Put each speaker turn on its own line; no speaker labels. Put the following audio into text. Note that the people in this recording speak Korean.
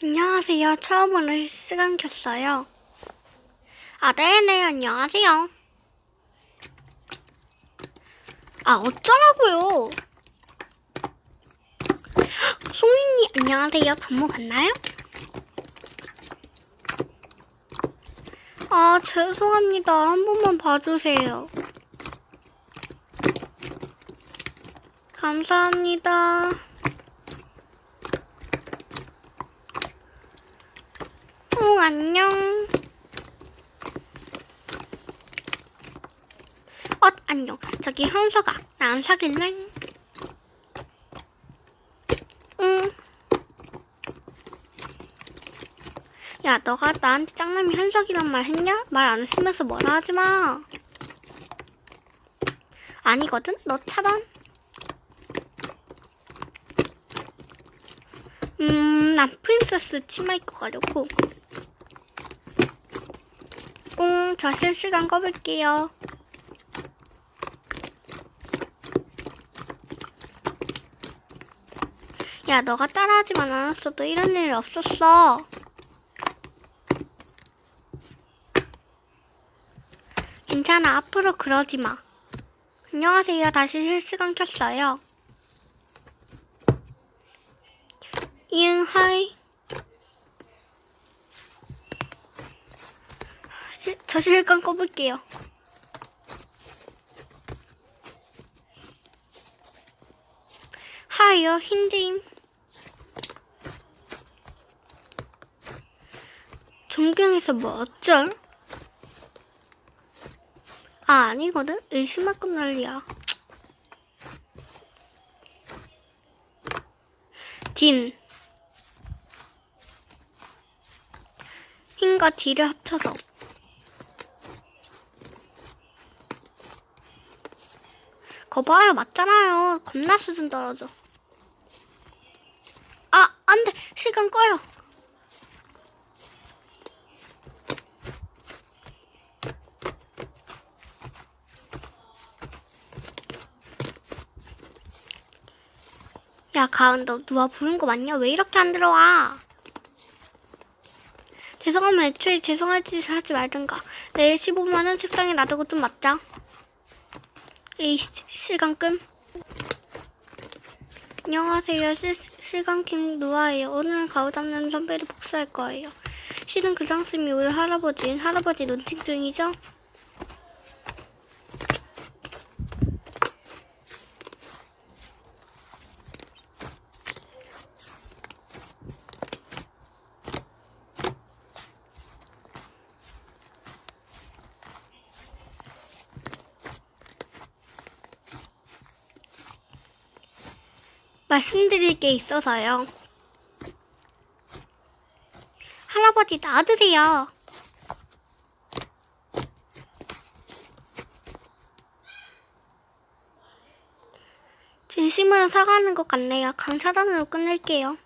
안녕하세요. 처음으로 실시간 켰어요. 네네, 안녕하세요. 어쩌라고요? 송이님, 안녕하세요. 밥 먹었나요? 죄송합니다. 한 번만 봐주세요. 감사합니다. 안녕. 안녕. 저기 현서가 나 안 사귈래? 응. 야, 너가 나한테 짱남이 현석이란 말 했냐? 말 안 했으면서 뭐라 하지 마. 아니거든? 너 차단. 난 프린세스 치마 입고 가려고. 저 실시간 꺼볼게요. 야, 너가 따라하지만 않았어도 이런 일 없었어. 괜찮아, 앞으로 그러지 마. 안녕하세요, 다시 실시간 켰어요. 이응, 하이. 저 실시간 꺼볼게요. 하이요, 힌디임. 존경해서 뭐 어쩔? 아니거든? 의심할 건 난리야. 딘. 흰과 딜을 합쳐서. 거 봐요, 맞잖아요. 겁나 수준 떨어져. 안 돼. 시간 꺼요. 야, 가은, 너 누가 부른 거 맞냐? 왜 이렇게 안 들어와? 죄송하면 애초에 죄송할 짓을 하지 말든가. 내일 15만원 책상에 놔두고 좀 맞자. 시간 끔. 안녕하세요. 실감킴 누아예요. 오늘은 가오 잡는 선배를 복수할 거예요. 실은 교장쌤이 우리 할아버지 논팅 중이죠? 말씀드릴 게 있어서요. 할아버지 나와주세요. 진심으로 사과하는 것 같네요. 강 차단으로 끝낼게요.